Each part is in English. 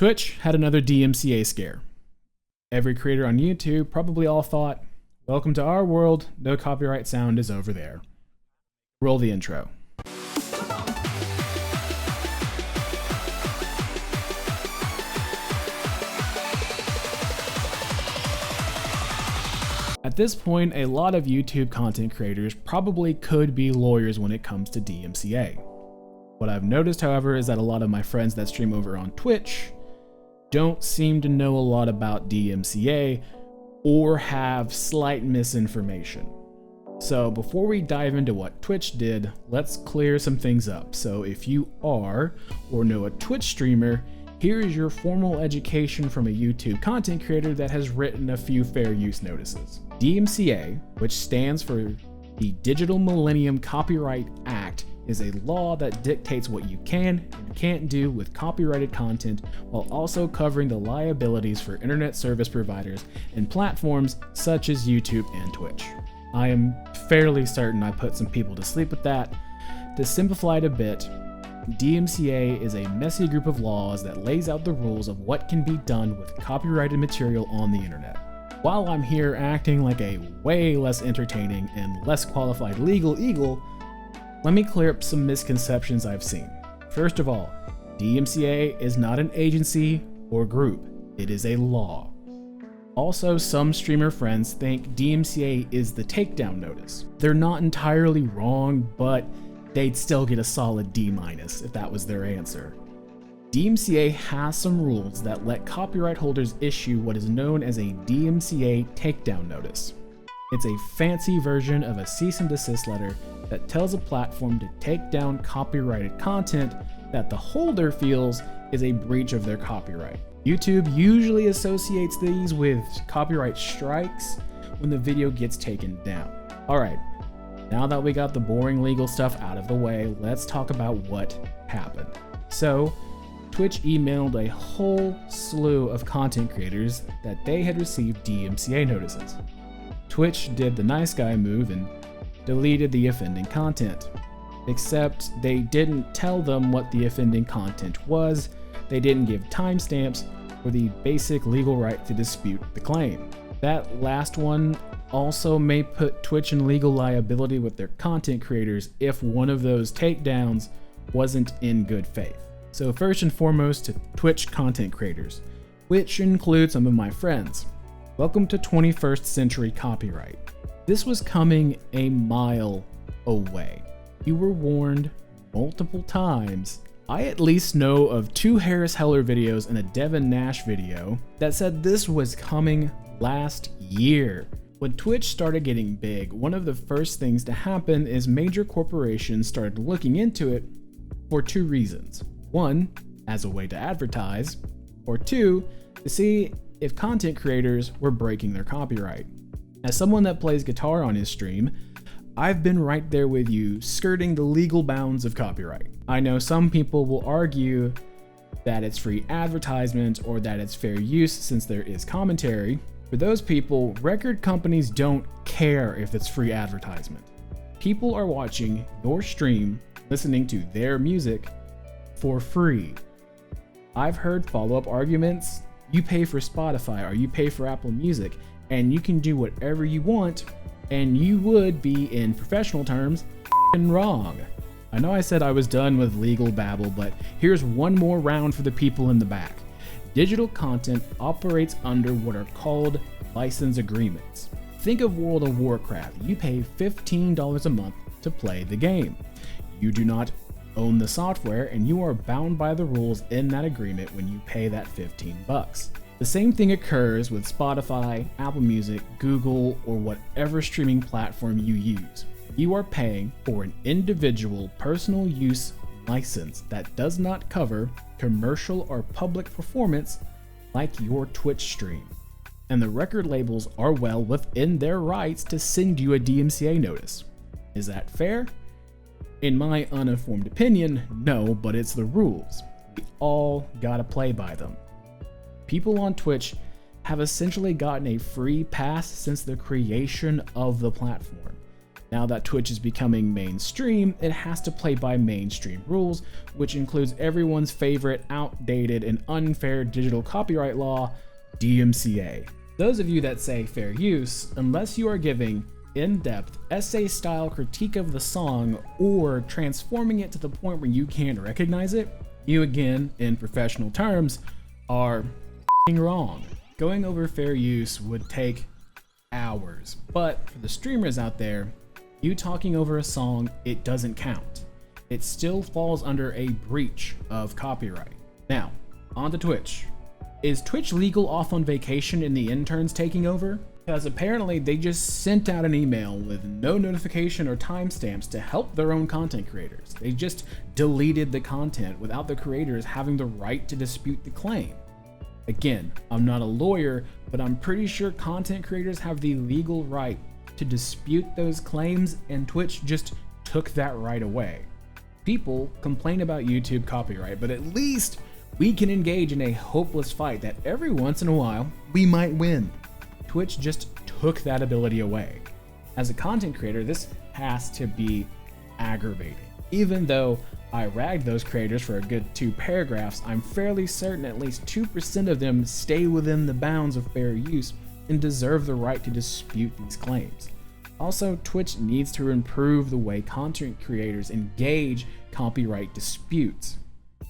Twitch had another DMCA scare. Every creator on YouTube probably all thought, welcome to our world, no copyright sound is over there. Roll the intro. At this point, a lot of YouTube content creators probably could be lawyers when it comes to DMCA. What I've noticed, however, is that a lot of my friends that stream over on Twitch don't seem to know a lot about DMCA or have slight misinformation. So before we dive into what Twitch did, let's clear some things up. So if you are or know a Twitch streamer, here is your formal education from a YouTube content creator that has written a few fair use notices. DMCA, which stands for the Digital Millennium Copyright Act, is a law that dictates what you can and can't do with copyrighted content while also covering the liabilities for internet service providers and platforms such as YouTube and Twitch. I am fairly certain I put some people to sleep with that. To simplify it a bit, DMCA is a messy group of laws that lays out the rules of what can be done with copyrighted material on the internet. While I'm here acting like a way less entertaining and less qualified legal eagle, let me clear up some misconceptions I've seen. First of all, DMCA is not an agency or group, it is a law. Also, some streamer friends think DMCA is the takedown notice. They're not entirely wrong, but they'd still get a solid D- if that was their answer. DMCA has some rules that let copyright holders issue what is known as a DMCA takedown notice. It's a fancy version of a cease and desist letter that tells a platform to take down copyrighted content that the holder feels is a breach of their copyright. YouTube usually associates these with copyright strikes when the video gets taken down. Alright, now that we got the boring legal stuff out of the way, let's talk about what happened. So, Twitch emailed a whole slew of content creators that they had received DMCA notices. Twitch did the nice guy move and deleted the offending content. Except they didn't tell them what the offending content was, they didn't give timestamps or the basic legal right to dispute the claim. That last one also may put Twitch in legal liability with their content creators if one of those takedowns wasn't in good faith. So first and foremost to Twitch content creators, which include some of my friends. Welcome to 21st century copyright. This was coming a mile away. You were warned multiple times. I at least know of 2 Harris Heller videos and a Devin Nash video that said this was coming last year. When Twitch started getting big, one of the first things to happen is major corporations started looking into it for 2 reasons. 1, as a way to advertise, or 2, to see if content creators were breaking their copyright. As someone that plays guitar on his stream, I've been right there with you, skirting the legal bounds of copyright. I know some people will argue that it's free advertisement or that it's fair use since there is commentary. For those people, record companies don't care if it's free advertisement. People are watching your stream, listening to their music for free. I've heard follow-up arguments. You pay for Spotify or you pay for Apple Music and you can do whatever you want, and you would be, in professional terms, wrong. I know I said I was done with legal babble, but here's one more round for the people in the back. Digital content operates under what are called license agreements. Think of World of Warcraft. You pay $15 a month to play the game. You do not own the software and you are bound by the rules in that agreement when you pay that $15. The same thing occurs with Spotify, Apple Music, Google, or whatever streaming platform you use. You are paying for an individual personal use license that does not cover commercial or public performance like your Twitch stream. And the record labels are well within their rights to send you a DMCA notice. Is that fair? In my uninformed opinion, no, but it's the rules. We all gotta play by them. People on Twitch have essentially gotten a free pass since the creation of the platform. Now that Twitch is becoming mainstream, it has to play by mainstream rules, which includes everyone's favorite outdated and unfair digital copyright law, DMCA. Those of you that say fair use, unless you are giving in-depth essay-style critique of the song or transforming it to the point where you can't recognize it, you again, in professional terms, are wrong. Going over fair use would take hours, but for the streamers out there, you talking over a song, it doesn't count. It still falls under a breach of copyright. Now, on to Twitch. Is Twitch legal off on vacation and the interns taking over? Because apparently they just sent out an email with no notification or timestamps to help their own content creators. They just deleted the content without the creators having the right to dispute the claim. Again, I'm not a lawyer, but I'm pretty sure content creators have the legal right to dispute those claims, and Twitch just took that right away. People complain about YouTube copyright, but at least we can engage in a hopeless fight that every once in a while we might win. Twitch just took that ability away. As a content creator, this has to be aggravating. Even though I ragged those creators for a good 2 paragraphs, I'm fairly certain at least 2% of them stay within the bounds of fair use and deserve the right to dispute these claims. Also, Twitch needs to improve the way content creators engage copyright disputes.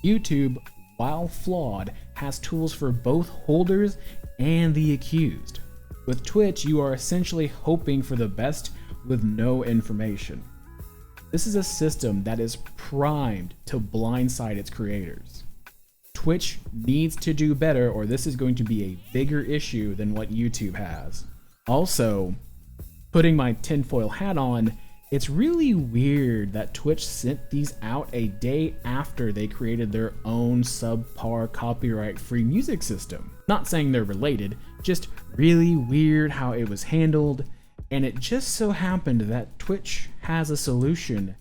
YouTube, while flawed, has tools for both holders and the accused. With Twitch, you are essentially hoping for the best with no information. This is a system that is primed to blindside its creators. Twitch needs to do better, or this is going to be a bigger issue than what YouTube has. Also, putting my tinfoil hat on, it's really weird that Twitch sent these out a day after they created their own subpar copyright-free music system. Not saying they're related, just really weird how it was handled, and it just so happened that Twitch has a solution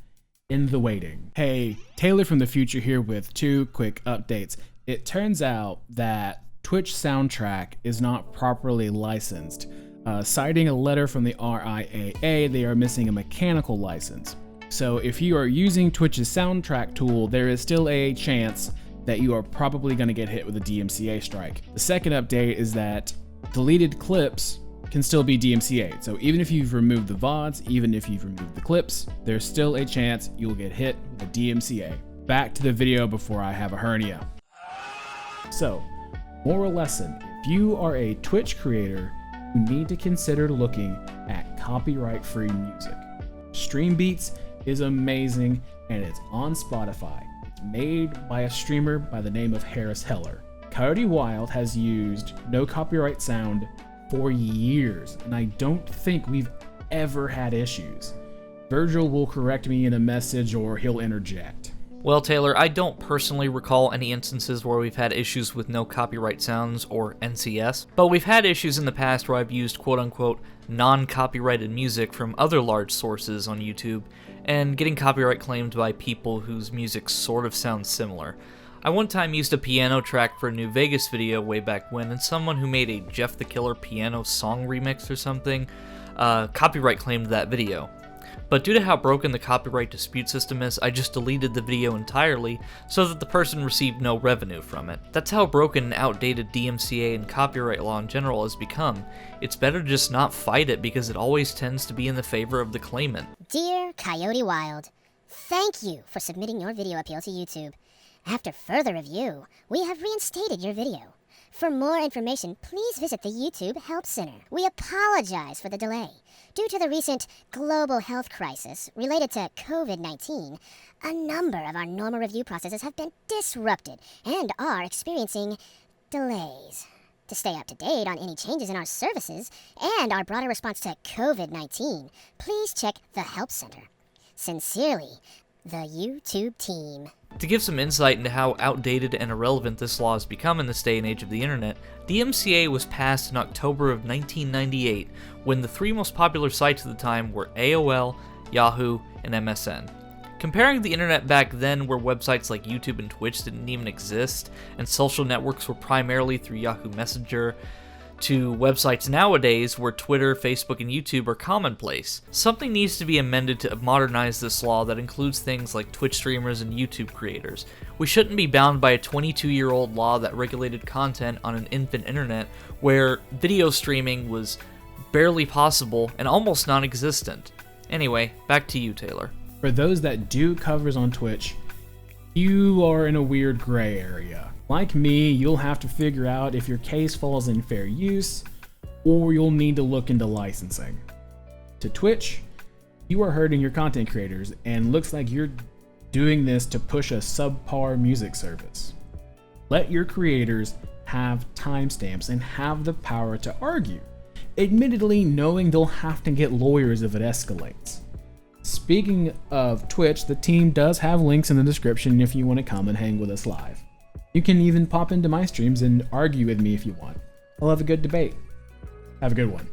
in the waiting. Hey, Taylor from the future here with 2 quick updates. It turns out that Twitch soundtrack is not properly licensed. Citing a letter from the RIAA, they are missing a mechanical license. So if you are using Twitch's soundtrack tool, there is still a chance that you are probably going to get hit with a DMCA strike. The second update is that deleted clips can still be DMCA'd. So even if you've removed the VODs, even if you've removed the clips, there's still a chance you'll get hit with a DMCA. Back to the video before I have a hernia. So, moral lesson, if you are a Twitch creator, you need to consider looking at copyright-free music. Stream Beats is amazing and it's on Spotify. It's made by a streamer by the name of Harris Heller. Coyote Wild has used no copyright sound for years, and I don't think we've ever had issues. Virgil will correct me in a message or he'll interject. Well, Taylor, I don't personally recall any instances where we've had issues with no copyright sounds or NCS, but we've had issues in the past where I've used quote-unquote non-copyrighted music from other large sources on YouTube and getting copyright claimed by people whose music sort of sounds similar. I one time used a piano track for a New Vegas video way back when, and someone who made a Jeff the Killer piano song remix or something copyright claimed that video. But due to how broken the copyright dispute system is, I just deleted the video entirely so that the person received no revenue from it. That's how broken and outdated DMCA and copyright law in general has become. It's better to just not fight it because it always tends to be in the favor of the claimant. Dear Coyote Wild, thank you for submitting your video appeal to YouTube. After further review, we have reinstated your video. For more information, please visit the YouTube Help Center. We apologize for the delay. Due to the recent global health crisis related to COVID-19, a number of our normal review processes have been disrupted and are experiencing delays. To stay up to date on any changes in our services and our broader response to COVID-19, please check the Help Center. Sincerely, the YouTube team. To give some insight into how outdated and irrelevant this law has become in this day and age of the internet, DMCA was passed in October of 1998 when the 3 most popular sites at the time were AOL, Yahoo, and MSN. Comparing the internet back then, where websites like YouTube and Twitch didn't even exist, and social networks were primarily through Yahoo Messenger, to websites nowadays where Twitter, Facebook, and YouTube are commonplace. Something needs to be amended to modernize this law that includes things like Twitch streamers and YouTube creators. We shouldn't be bound by a 22-year-old law that regulated content on an infant internet where video streaming was barely possible and almost non-existent. Anyway, back to you, Taylor. For those that do covers on Twitch, you are in a weird gray area. Like me, you'll have to figure out if your case falls in fair use, or you'll need to look into licensing. To Twitch, you are hurting your content creators, and looks like you're doing this to push a subpar music service. Let your creators have timestamps and have the power to argue, admittedly knowing they'll have to get lawyers if it escalates. Speaking of Twitch, the team does have links in the description if you want to come and hang with us live. You can even pop into my streams and argue with me if you want. I'll have a good debate. Have a good one.